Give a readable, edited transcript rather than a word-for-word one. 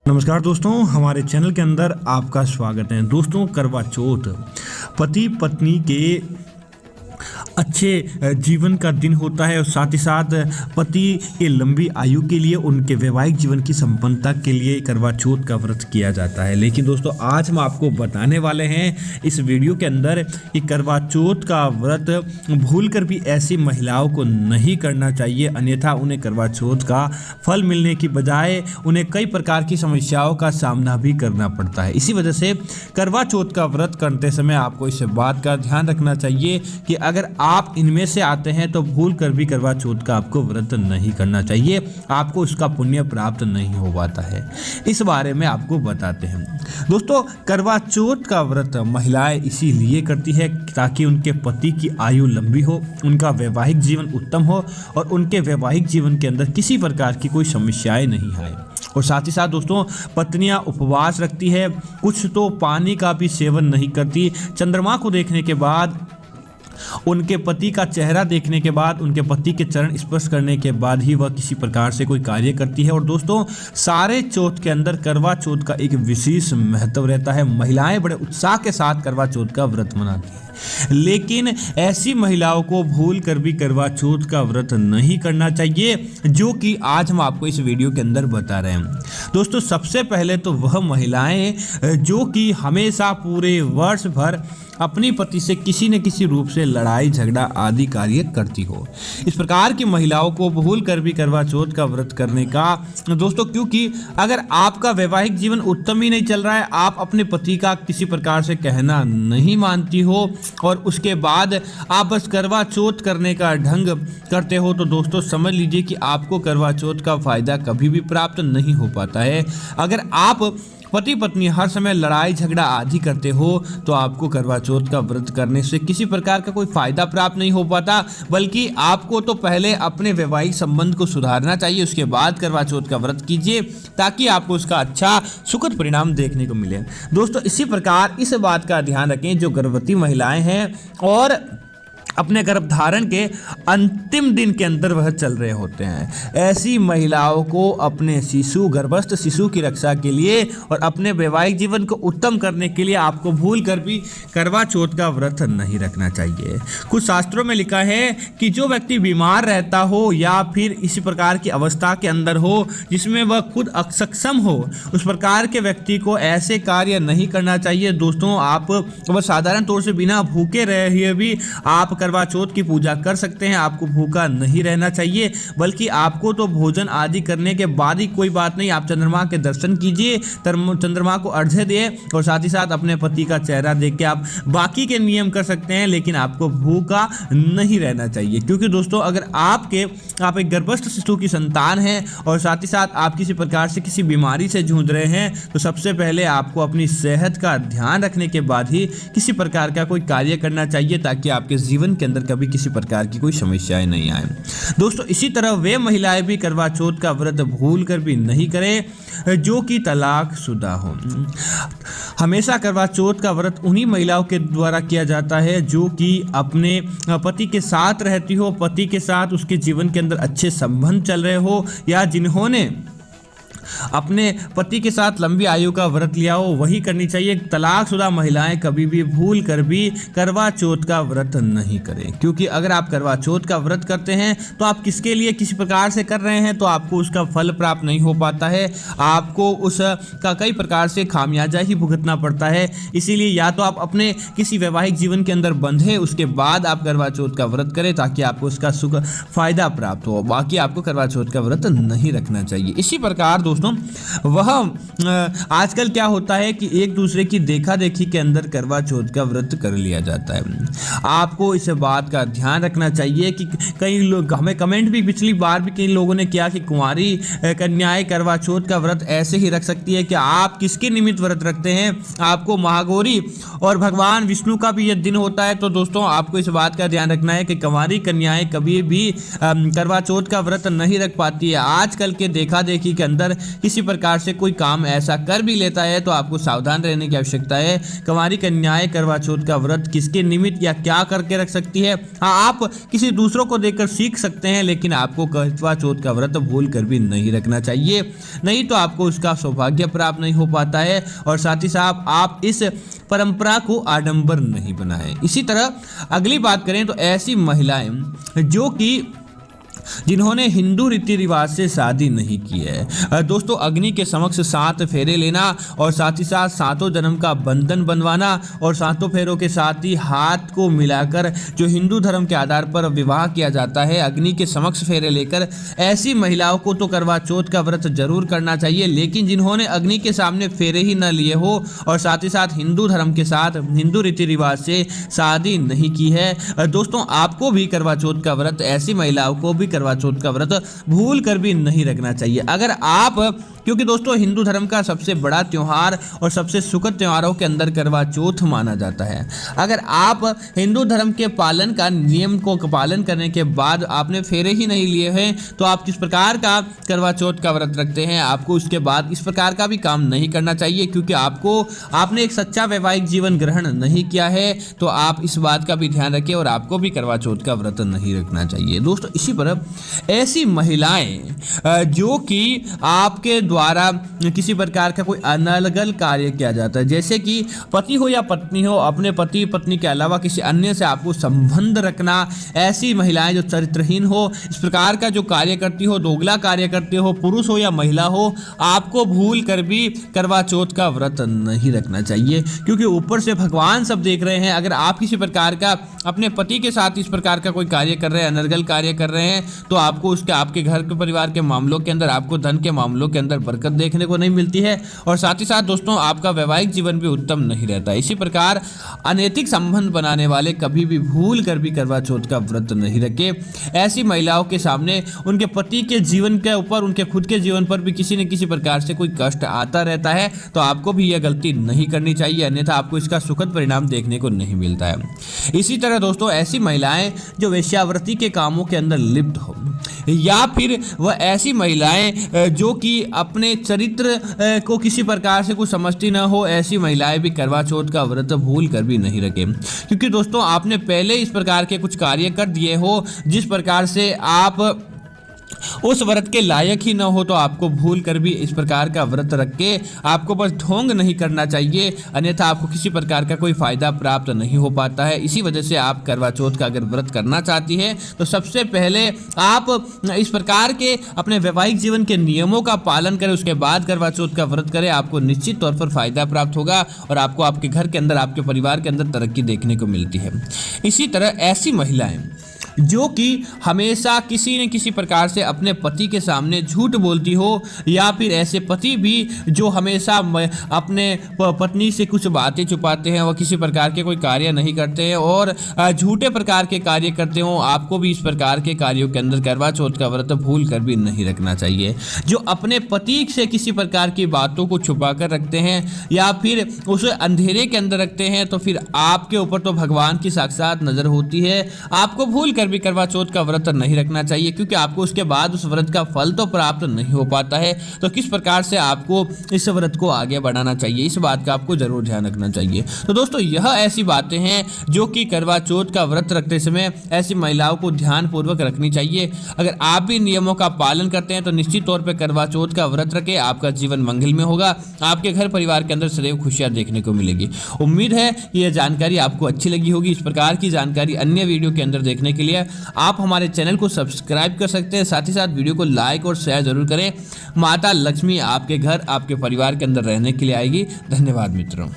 नमस्कार दोस्तों, हमारे चैनल के अंदर आपका स्वागत है। दोस्तों, करवा चौथ पति पत्नी के अच्छे जीवन का दिन होता है और साथ ही साथ पति के लंबी आयु के लिए, उनके वैवाहिक जीवन की संपन्नता के लिए करवा चौथ का व्रत किया जाता है। लेकिन दोस्तों, आज हम आपको बताने वाले हैं इस वीडियो के अंदर कि करवा चौथ का व्रत भूलकर भी ऐसी महिलाओं को नहीं करना चाहिए, अन्यथा उन्हें करवा चौथ का फल मिलने की बजाय उन्हें कई प्रकार की समस्याओं का सामना भी करना पड़ता है। इसी वजह से करवा चौथ का व्रत करते समय आपको इस बात का ध्यान रखना चाहिए कि अगर आप इनमें से आते हैं तो भूल कर भी करवा चौथ का आपको व्रत नहीं करना चाहिए, आपको उसका पुण्य प्राप्त नहीं हो पाता है। इस बारे में आपको बताते हैं। दोस्तों, करवा चौथ का व्रत महिलाएं इसीलिए करती है ताकि उनके पति की आयु लंबी हो, उनका वैवाहिक जीवन उत्तम हो और उनके वैवाहिक जीवन के अंदर किसी प्रकार की कोई समस्याएं नहीं आए। और साथ ही साथ दोस्तों, पत्नियां उपवास रखती है, कुछ तो पानी का भी सेवन नहीं करती, चंद्रमा को देखने के बाद, उनके पति का चेहरा देखने के बाद, उनके पति के चरण स्पर्श करने के बाद ही वह किसी प्रकार से कोई कार्य करती है। और दोस्तों, सारे चौथ के अंदर करवा चौथ का एक विशेष महत्व रहता है। महिलाएं बड़े उत्साह के साथ करवा चौथ का व्रत मनाती हैं, लेकिन ऐसी महिलाओं को भूल कर भी करवा चौथ का व्रत नहीं करना चाहिए, जो कि आज हम आपको इस वीडियो के अंदर बता रहे हैं। दोस्तों, सबसे पहले तो वह महिलाएं जो कि हमेशा पूरे वर्ष भर अपनी पति से किसी न किसी रूप से लड़ाई झगड़ा आदि कार्य करती हो, इस प्रकार की महिलाओं को भूल कर भी करवा चौथ का व्रत करने का दोस्तों, क्योंकि अगर आपका वैवाहिक जीवन उत्तम ही नहीं चल रहा है, आप अपने पति का किसी प्रकार से कहना नहीं मानती हो और उसके बाद आप बस करवा चौथ करने का ढंग करते हो, तो दोस्तों समझ लीजिए कि आपको करवा चौथ का फायदा कभी भी प्राप्त नहीं हो पाता है। अगर आप पति पत्नी हर समय लड़ाई झगड़ा आदि करते हो तो आपको करवा चौथ का व्रत करने से किसी प्रकार का कोई फायदा प्राप्त नहीं हो पाता, बल्कि आपको तो पहले अपने वैवाहिक संबंध को सुधारना चाहिए, उसके बाद करवा चौथ का व्रत कीजिए ताकि आपको उसका अच्छा सुखद परिणाम देखने को मिले। दोस्तों, इसी प्रकार इस बात का ध्यान रखें, जो गर्भवती महिलाएं हैं और अपने गर्भधारण के अंतिम दिन के अंदर वह चल रहे होते हैं, ऐसी महिलाओं को अपने गर्भस्थ शिशु की रक्षा के लिए और अपने वैवाहिक जीवन को उत्तम करने के लिए आपको भूल कर भी करवा चौथ का व्रत नहीं रखना चाहिए। कुछ शास्त्रों में लिखा है कि जो व्यक्ति बीमार रहता हो या फिर इसी प्रकार की अवस्था के अंदर हो जिसमें वह खुद असक्षम हो, उस प्रकार के व्यक्ति को ऐसे कार्य नहीं करना चाहिए। दोस्तों, आप वह साधारण तौर से बिना भूखे रहे भी आप करवा चौथ की पूजा कर सकते हैं, आपको भूखा नहीं रहना चाहिए, बल्कि आपको तो भोजन आदि करने के बाद ही, कोई बात नहीं, आप चंद्रमा के दर्शन कीजिए, चंद्रमा को अर्घ्य दिए और साथ ही साथ अपने पति का चेहरा देख के आप बाकी के नियम कर सकते हैं, लेकिन आपको भूखा नहीं रहना चाहिए। क्योंकि दोस्तों, अगर आप एक गर्भस्थ शिशु की संतान हैं और साथ ही साथ आप किसी प्रकार से किसी बीमारी से जूझ रहे हैं, तो सबसे पहले आपको अपनी सेहत का ध्यान रखने के बाद ही किसी प्रकार का कोई कार्य करना चाहिए, ताकि आपके जीवन के अंदर कभी किसी प्रकार की कोई समस्याएं नहीं आए। दोस्तों, इसी तरह वे महिलाएं भी करवा चौथ का व्रत भूल कर भी नहीं करें जो कि तलाकशुदा हो। हमेशा करवा चौथ का व्रत उन्हीं महिलाओं के द्वारा किया जाता है जो कि अपने पति के साथ रहती हो, पति के साथ उसके जीवन के अंदर अच्छे संबंध चल रहे हो, या जिन्होंने अपने पति के साथ लंबी आयु का व्रत लिया हो, वही करनी चाहिए। तलाकशुदा महिलाएं कभी भी भूल कर भी करवा चौथ का व्रत नहीं करें, क्योंकि अगर आप करवा चौथ का व्रत करते हैं तो आप किसके लिए किसी प्रकार से कर रहे हैं, तो आपको उसका फल प्राप्त नहीं हो पाता है, आपको उसका कई प्रकार से खामियाजा ही भुगतना पड़ता है। इसीलिए या तो आप अपने किसी वैवाहिक जीवन के अंदर बंधे, उसके बाद आप करवा चौथ का व्रत करें ताकि आपको उसका सुख फायदा प्राप्त हो, बाकी आपको करवा चौथ का व्रत नहीं रखना चाहिए। इसी प्रकार दोस्तों, वह आजकल क्या होता है कि एक दूसरे की देखा देखी के अंदर करवा चौथ का व्रत कर लिया जाता है। आपको इस बात का ध्यान रखना चाहिए कि कई लोग, हमें कमेंट भी पिछली बार भी कई लोगों ने किया कि कुंवारी कन्याएं करवा चौथ का व्रत ऐसे ही रख सकती है, कि आप किसके निमित्त व्रत रखते हैं? आपको महागौरी और भगवान विष्णु का भी यह दिन होता है। तो दोस्तों, आपको इस बात का ध्यान रखना है कि कुंवारी कन्याएं कभी भी करवा चौथ का व्रत नहीं रख पाती है। आजकल के देखा देखी के अंदर किसी प्रकार से कोई काम ऐसा कर भी लेता है तो आपको सावधान रहने की आवश्यकता है। कुंवारी कन्याएं करवा चौथ का व्रत किसके निमित्त या क्या करके रख सकती है? हाँ, आप किसी दूसरों को देखकर सीख सकते हैं, लेकिन आपको करवा चौथ का व्रत भूल कर भी नहीं रखना चाहिए, नहीं तो आपको उसका सौभाग्य प्राप्त नहीं हो पाता है और साथ ही साथ आप इस परंपरा को आडंबर नहीं बनाएं। इसी तरह अगली बात करें तो ऐसी महिलाएं जो कि जिन्होंने हिंदू रीति रिवाज से शादी नहीं की है, दोस्तों अग्नि के समक्ष 7 फेरे लेना और साथ ही साथ 7 जन्म का बंधन बनवाना और 7 फेरों के साथ ही हाथ को मिलाकर जो हिंदू धर्म के आधार पर विवाह किया जाता है अग्नि के समक्ष फेरे लेकर, ऐसी महिलाओं को तो करवा चौथ का व्रत जरूर करना चाहिए। लेकिन जिन्होंने अग्नि के सामने फेरे ही न लिए हो और साथ ही साथ हिंदू धर्म के साथ हिंदू रीति रिवाज से शादी नहीं की है, दोस्तों आपको भी करवा चौथ का व्रत, ऐसी महिलाओं को भी करवा चौथ का व्रत भूल कर भी नहीं रखना चाहिए। अगर आप, क्योंकि दोस्तों हिंदू धर्म का सबसे बड़ा त्योहार और सबसे सुखद त्योहारों के अंदर करवा चौथ माना जाता है। अगर आप हिंदू धर्म के पालन का नियम को पालन करने के बाद आपने फेरे ही नहीं लिए हैं तो आप किस प्रकार का करवा चौथ का व्रत रखते हैं? आपको उसके बाद इस प्रकार का भी काम नहीं करना चाहिए, क्योंकि आपने एक सच्चा वैवाहिक जीवन ग्रहण नहीं किया है। तो आप इस बात का भी ध्यान रखें और आपको भी करवा चौथ का व्रत नहीं रखना चाहिए। दोस्तों इसी पर ऐसी महिलाएं जो कि आपके द्वारा किसी प्रकार का कोई अनर्गल कार्य किया जाता है, जैसे कि पति हो या पत्नी हो, अपने पति पत्नी के अलावा किसी अन्य से आपको संबंध रखना, ऐसी महिलाएं जो चरित्रहीन हो, इस प्रकार का जो कार्य करती हो, दोगला कार्य करती हो, पुरुष हो या महिला हो, आपको भूल कर भी करवा चौथ का व्रत नहीं रखना चाहिए, क्योंकि ऊपर से भगवान सब देख रहे हैं। अगर आप किसी प्रकार का अपने पति के साथ इस प्रकार का कोई कार्य कर रहे हैं, अनर्गल कार्य कर रहे हैं, तो आपको उसके आपके घर के परिवार के मामलों के अंदर, आपको धन के मामलों के अंदर बरकत देखने को नहीं मिलती है और साथ ही साथ दोस्तों आपका वैवाहिक जीवन भी उत्तम नहीं रहता। इसी प्रकार अनैतिक संबंध बनाने वाले कभी भी भूल कर भी करवा चौथ का व्रत नहीं रखे। ऐसी महिलाओं के सामने उनके पति के जीवन के ऊपर, उनके खुद के जीवन पर भी किसी न किसी प्रकार से कोई कष्ट आता रहता है, तो आपको भी यह गलती नहीं करनी चाहिए, अन्यथा आपको इसका सुखद परिणाम देखने को नहीं मिलता है। इसी तरह दोस्तों ऐसी महिलाएं जो वेश्यावृत्ति के कामों के अंदर लिप्त हो, या फिर वह ऐसी महिलाएं जो कि अपने चरित्र को किसी प्रकार से कुछ समझती न हो, ऐसी महिलाएं भी करवा चौथ का व्रत भूल कर भी नहीं रखें, क्योंकि दोस्तों आपने पहले इस प्रकार के कुछ कार्य कर दिए हो जिस प्रकार से आप उस व्रत के लायक ही न हो, तो आपको भूल कर भी इस प्रकार का व्रत रख के आपको बस ढोंग नहीं करना चाहिए, अन्यथा आपको किसी प्रकार का कोई फायदा प्राप्त नहीं हो पाता है। इसी वजह से आप करवा चौथ का अगर व्रत करना चाहती है तो सबसे पहले आप इस प्रकार के अपने वैवाहिक जीवन के नियमों का पालन करें, उसके बाद करवा चौथ का व्रत करें। आपको निश्चित तौर पर फायदा प्राप्त होगा और आपको आपके घर के अंदर, आपके परिवार के अंदर तरक्की देखने को मिलती है। इसी तरह ऐसी महिलाएं जो कि हमेशा किसी न किसी प्रकार से अपने पति के सामने झूठ बोलती हो, या फिर ऐसे पति भी जो हमेशा अपने पत्नी से कुछ बातें छुपाते हैं, वह किसी प्रकार के कोई कार्य नहीं करते हैं और झूठे प्रकार के कार्य करते हो, आपको भी इस प्रकार के कार्यों के अंदर करवा चौथ का व्रत भूल कर भी नहीं रखना चाहिए। जो अपने पति से किसी प्रकार की बातों को छुपा कर रखते हैं या फिर उसे अंधेरे के अंदर रखते हैं, तो फिर आपके ऊपर तो भगवान की साक्षात नजर होती है। आपको भूल कर भी करवा चौथ का व्रत नहीं रखना चाहिए, क्योंकि आपको उसके बाद उस व्रत का फल तो प्राप्त नहीं हो पाता है। तो किस प्रकार से आपको इस व्रत को आगे बढ़ाना चाहिए, इस बात का आपको जरूर ध्यान रखना चाहिए। तो दोस्तों यह ऐसी बातें हैं जो कि करवा चौथ का व्रत रखते समय ऐसी महिलाओं को ध्यान पूर्वक रखनी चाहिए। अगर आप भी नियमों का पालन करते हैं तो निश्चित तौर पर करवा चौथ का व्रत रखें, आपका जीवन मंगल में होगा, आपके घर परिवार के अंदर सदैव खुशियां देखने को मिलेगी। उम्मीद है कि यह जानकारी आपको अच्छी लगी होगी। इस प्रकार की जानकारी अन्य वीडियो के अंदर देखने के लिए आप हमारे चैनल को सब्सक्राइब कर सकते हैं, साथ ही साथ वीडियो को लाइक और शेयर जरूर करें। माता लक्ष्मी आपके घर, आपके परिवार के अंदर रहने के लिए आएगी। धन्यवाद मित्रों।